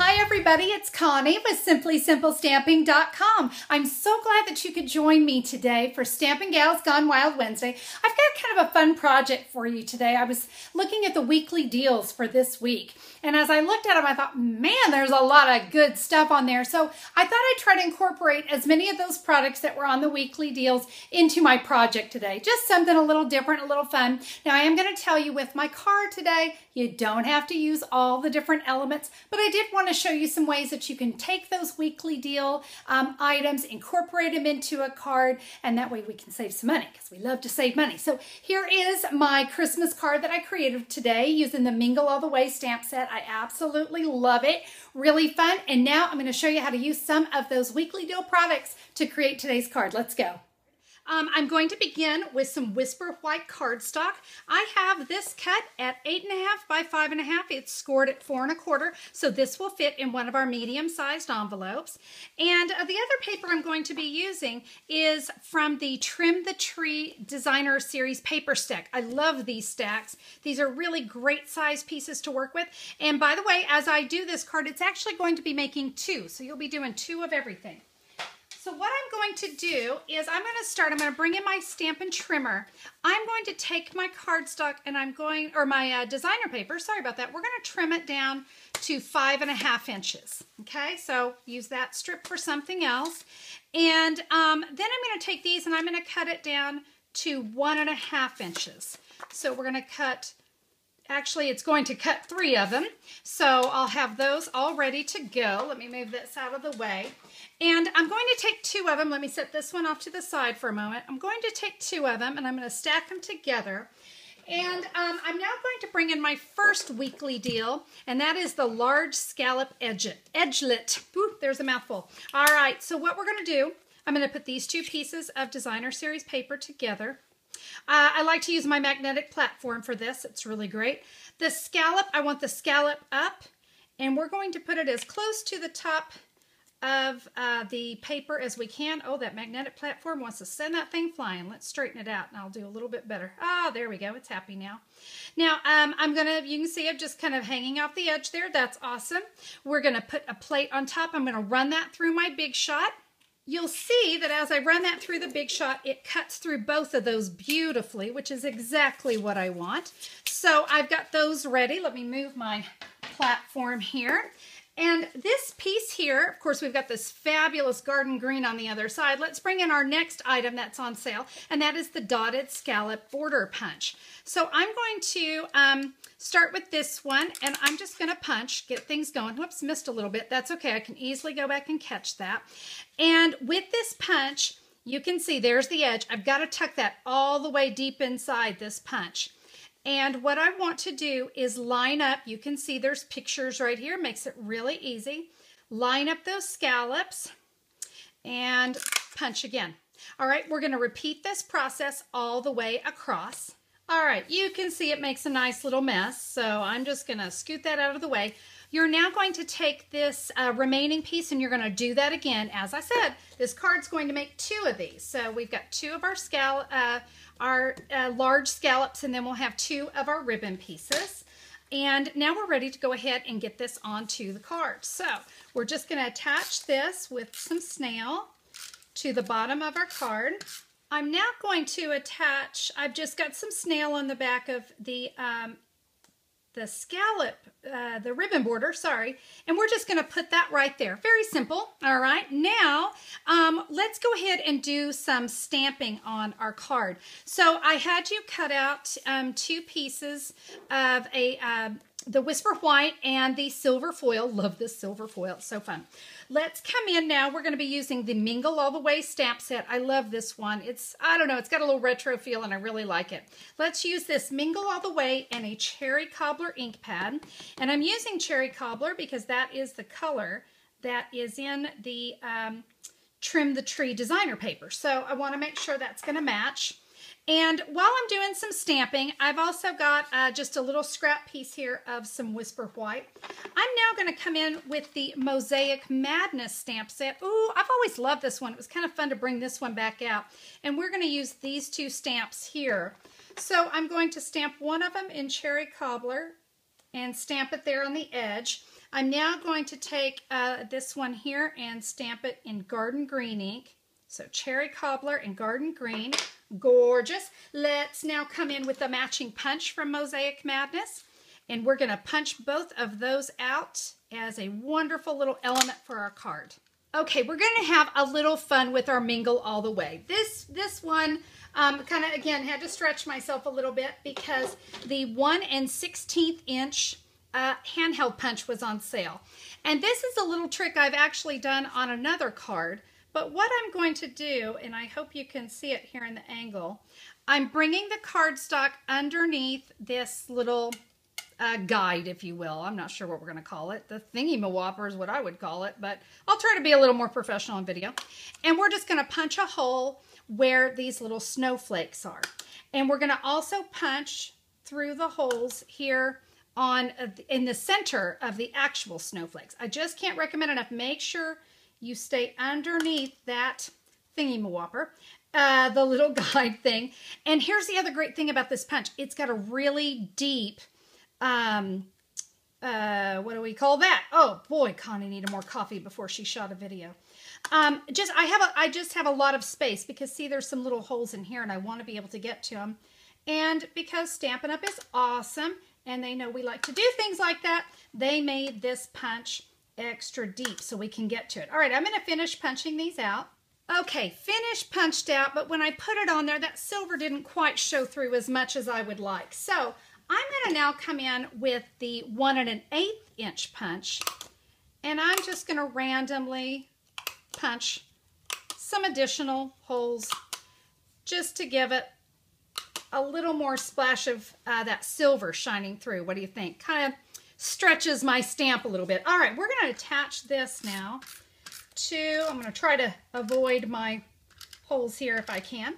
Hi everybody, it's Connie with SimplySimpleStamping.com. I'm so glad that you could join me today for Stampin' Gals Gone Wild Wednesday. I've got kind of a fun project for you today. I was looking at the weekly deals for this week, and as I looked at them, I thought, man, there's a lot of good stuff on there. So I thought I'd try to incorporate as many of those products that were on the weekly deals into my project today. Just something a little different, a little fun. Now I am going to tell you with my card today, you don't have to use all the different elements, but I did want to show you some ways that you can take those weekly deal items, incorporate them into a card, and that way we can save some money because we love to save money. So here is my Christmas card that I created today using the Mingle All the Way stamp set. I absolutely love it. Really fun. And now I'm going to show you how to use some of those weekly deal products to create today's card. Let's go. I'm going to begin with some Whisper White cardstock. I have this cut at 8.5 by 5.5. It's scored at 4 1/4, so this will fit in one of our medium-sized envelopes. And the other paper I'm going to be using is from the Trim the Tree Designer Series paper stack. I love these stacks. These are really great size pieces to work with. And by the way, as I do this card, it's actually going to be making 2, so you'll be doing 2 of everything. So what I'm going to do is I'm going to bring in my Stampin' trimmer. I'm going to take my cardstock and my designer paper, sorry about that, we're going to trim it down to 5.5 inches. Okay, so use that strip for something else. And then I'm going to take these and I'm going to cut it down to 1.5 inches. So we're going to cut, actually it's going to cut 3 of them. So I'll have those all ready to go. Let me move this out of the way. And I'm going to take 2 of them. Let me set this one off to the side for a moment. I'm going to take 2 of them and I'm going to stack them together. And I'm now going to bring in my first weekly deal, and that is the large scallop edgelet. Ooh, there's a mouthful. All right, so what we're going to do, I'm going to put these 2 pieces of designer series paper together. I like to use my magnetic platform for this. It's really great. The scallop, I want the scallop up, and we're going to put it as close to the top of the paper as we can. Oh, that magnetic platform wants to send that thing flying. Let's straighten it out and I'll do a little bit better. Ah, there we go. It's happy now. Now, you can see I'm just kind of hanging off the edge there. That's awesome. We're going to put a plate on top. I'm going to run that through my Big Shot. You'll see that as I run that through the Big Shot, it cuts through both of those beautifully, which is exactly what I want. So I've got those ready. Let me move my platform here. And this piece here, of course, we've got this fabulous garden green on the other side. Let's bring in our next item that's on sale, and that is the dotted scallop border punch. So I'm going to start with this one, and I'm just going to punch, get things going. Whoops, missed a little bit. That's okay. I can easily go back and catch that. And with this punch, you can see there's the edge. I've got to tuck that all the way deep inside this punch. And what I want to do is line up, you can see there's pictures right here, makes it really easy. Line up those scallops and punch again. All right, we're going to repeat this process all the way across. All right, you can see it makes a nice little mess, so I'm just going to scoot that out of the way. You're now going to take this remaining piece and you're going to do that again. As I said, this card's going to make 2 of these. So we've got 2 of our large scallops, and then we'll have 2 of our ribbon pieces. And now we're ready to go ahead and get this onto the card. So we're just going to attach this with some snail to the bottom of our card. I'm now going to attach, I've just got some snail on the back of the scallop, the ribbon border, sorry, and we're just going to put that right there. Very simple. All right, now let's go ahead and do some stamping on our card. So I had you cut out 2 pieces of the Whisper White and the silver foil. Love this silver foil, it's so fun. Let's come in now. We're going to be using the Mingle All the Way stamp set. I love this one. I don't know, it's got a little retro feel and I really like it. Let's use this Mingle All the Way and a Cherry Cobbler ink pad. And I'm using Cherry Cobbler because that is the color that is in the Trim the Tree designer paper. So I want to make sure that's going to match. And while I'm doing some stamping, I've also got just a little scrap piece here of some Whisper White. I'm now going to come in with the Mosaic Madness stamp set. Ooh, I've always loved this one. It was kind of fun to bring this one back out. And we're going to use these 2 stamps here. So I'm going to stamp one of them in Cherry Cobbler and stamp it there on the edge. I'm now going to take this one here and stamp it in garden green ink. So cherry cobbler and garden green, gorgeous. Let's now come in with the matching punch from Mosaic Madness. And we're gonna punch both of those out as a wonderful little element for our card. Okay, we're gonna have a little fun with our Mingle All the Way. This one, kind of, again, had to stretch myself a little bit because the 1 1/16 inch handheld punch was on sale. And this is a little trick I've actually done on another card. But what I'm going to do, and I hope you can see it here in the angle, I'm bringing the cardstock underneath this little guide, if you will. I'm not sure what we're going to call it. The thingy-ma-whopper is what I would call it, but I'll try to be a little more professional in video. And we're just going to punch a hole where these little snowflakes are. And we're going to also punch through the holes here in the center of the actual snowflakes. I just can't recommend enough. Make sure you stay underneath that thingy-ma-whopper, the little guide thing. And here's the other great thing about this punch. It's got a really deep, what do we call that? Oh boy, Connie needed more coffee before she shot a video. I just have a lot of space because see, there's some little holes in here and I want to be able to get to them. And because Stampin' Up! Is awesome and they know we like to do things like that, they made this punch extra deep so we can get to it. All right, I'm going to finish punching these out. Okay, finished punched out, but when I put it on there, that silver didn't quite show through as much as I would like. So I'm going to now come in with the 1 1/8 inch punch, and I'm just going to randomly punch some additional holes just to give it a little more splash of that silver shining through. What do you think? Kind of stretches my stamp a little bit. All right, we're going to attach this now to, I'm going to try to avoid my holes here if I can.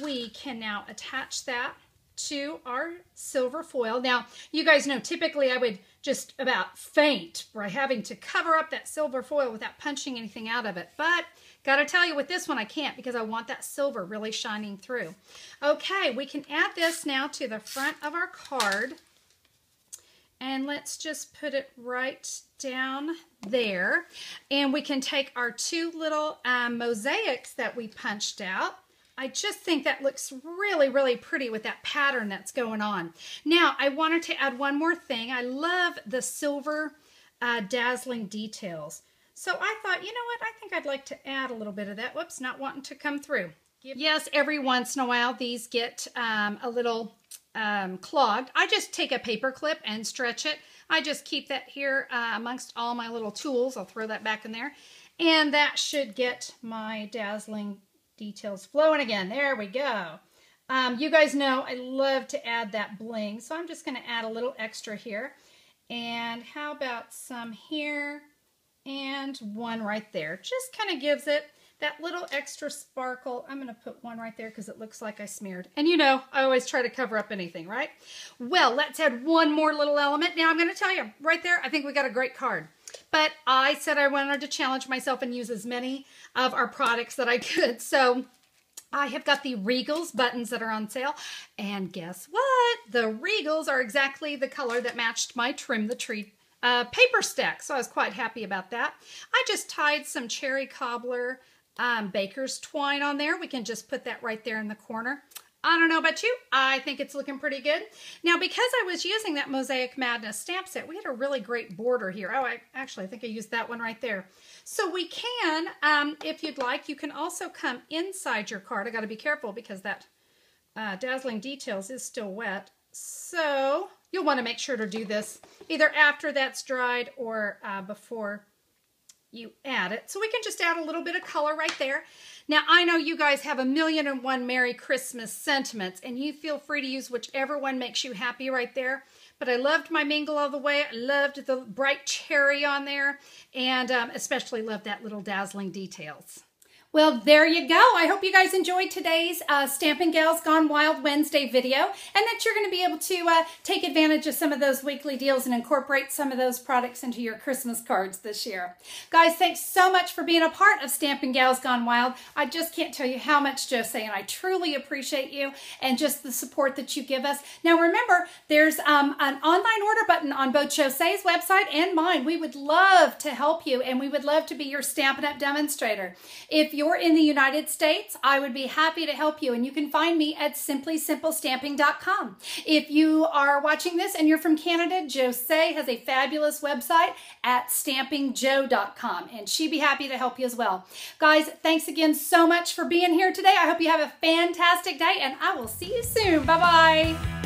We can now attach that to our silver foil. Now, you guys know typically I would just about faint by having to cover up that silver foil without punching anything out of it. But got to tell you, with this one I can't because I want that silver really shining through. Okay, we can add this now to the front of our card. And let's just put it right down there. And we can take our two little mosaics that we punched out. I just think that looks really, really pretty with that pattern that's going on. Now, I wanted to add one more thing. I love the silver dazzling details. So I thought, you know what? I think I'd like to add a little bit of that. Whoops, not wanting to come through. Yes, every once in a while, these get a little clogged. I just take a paper clip and stretch it. I just keep that here amongst all my little tools. I'll throw that back in there. And that should get my dazzling details flowing again. There we go. You guys know I love to add that bling. So I'm just going to add a little extra here. And how about some here and one right there. Just kind of gives it that little extra sparkle. I'm going to put one right there because it looks like I smeared. And you know, I always try to cover up anything, right? Well, let's add one more little element. Now I'm going to tell you, right there, I think we got a great card. But I said I wanted to challenge myself and use as many of our products that I could. So I have got the Regals buttons that are on sale. And guess what? The Regals are exactly the color that matched my Trim the Tree paper stack. So I was quite happy about that. I just tied some cherry cobbler baker's twine on there. We can just put that right there in the corner. I don't know about you. I think it's looking pretty good. Now, because I was using that Mosaic Madness stamp set, we had a really great border here. Oh, I think I used that one right there. So we can, if you'd like, you can also come inside your card. I got to be careful because that dazzling details is still wet. So you'll want to make sure to do this either after that's dried or before you add it. So we can just add a little bit of color right there. Now, I know you guys have 1,000,001 Merry Christmas sentiments, and you feel free to use whichever one makes you happy right there. But I loved my Mingle All the Way. I loved the bright cherry on there, and especially loved that little dazzling details. Well, there you go. I hope you guys enjoyed today's Stampin' Gals Gone Wild Wednesday video, and that you're going to be able to take advantage of some of those weekly deals and incorporate some of those products into your Christmas cards this year. Guys, thanks so much for being a part of Stampin' Gals Gone Wild. I just can't tell you how much, Josie, and I truly appreciate you and just the support that you give us. Now, remember, There's an online order button on both Jose's website and mine. We would love to help you, and we would love to be your Stampin' Up! Demonstrator. If you're in the United States, I would be happy to help you, and you can find me at simplysimplestamping.com. If you are watching this and you're from Canada, Jose has a fabulous website at stampingjoe.com, and she'd be happy to help you as well. Guys, thanks again so much for being here today. I hope you have a fantastic day, and I will see you soon. Bye-bye.